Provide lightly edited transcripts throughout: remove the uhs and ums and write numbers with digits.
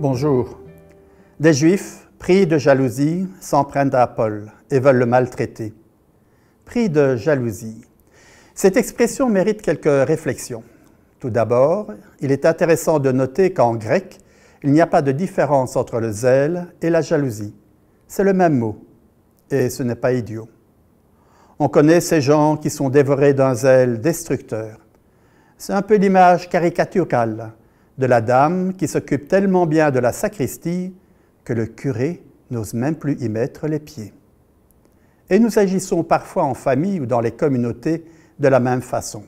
Bonjour. Des Juifs, pris de jalousie, s'en prennent à Paul et veulent le maltraiter. Pris de jalousie. Cette expression mérite quelques réflexions. Tout d'abord, il est intéressant de noter qu'en grec, il n'y a pas de différence entre le zèle et la jalousie. C'est le même mot, et ce n'est pas idiot. On connaît ces gens qui sont dévorés d'un zèle destructeur. C'est un peu l'image caricaturale de la dame qui s'occupe tellement bien de la sacristie que le curé n'ose même plus y mettre les pieds. Et nous agissons parfois en famille ou dans les communautés de la même façon.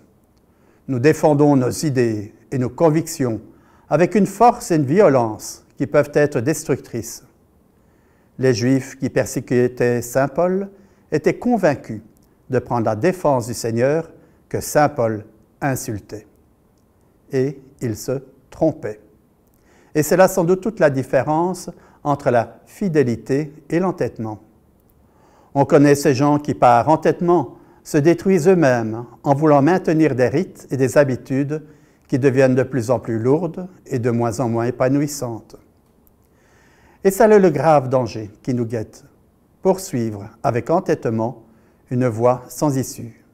Nous défendons nos idées et nos convictions avec une force et une violence qui peuvent être destructrices. Les Juifs qui persécutaient saint Paul étaient convaincus de prendre la défense du Seigneur que saint Paul insultait. Et ils se trompaient. Et c'est là sans doute toute la différence entre la fidélité et l'entêtement. On connaît ces gens qui, par entêtement, se détruisent eux-mêmes en voulant maintenir des rites et des habitudes qui deviennent de plus en plus lourdes et de moins en moins épanouissantes. Et c'est là le grave danger qui nous guette, poursuivre avec entêtement une voie sans issue.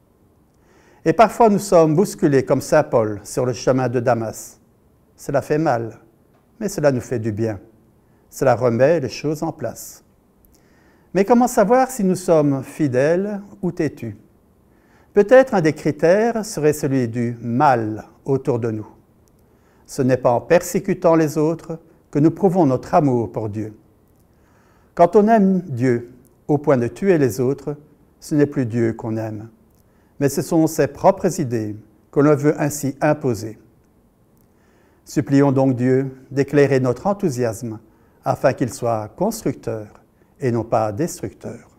Et parfois nous sommes bousculés comme saint Paul sur le chemin de Damas. Cela fait mal, mais cela nous fait du bien. Cela remet les choses en place. Mais comment savoir si nous sommes fidèles ou têtus? Peut-être un des critères serait celui du mal autour de nous. Ce n'est pas en persécutant les autres que nous prouvons notre amour pour Dieu. Quand on aime Dieu au point de tuer les autres, ce n'est plus Dieu qu'on aime, mais ce sont ses propres idées que l'on veut ainsi imposer. Supplions donc Dieu d'éclairer notre enthousiasme afin qu'il soit constructeur et non pas destructeur.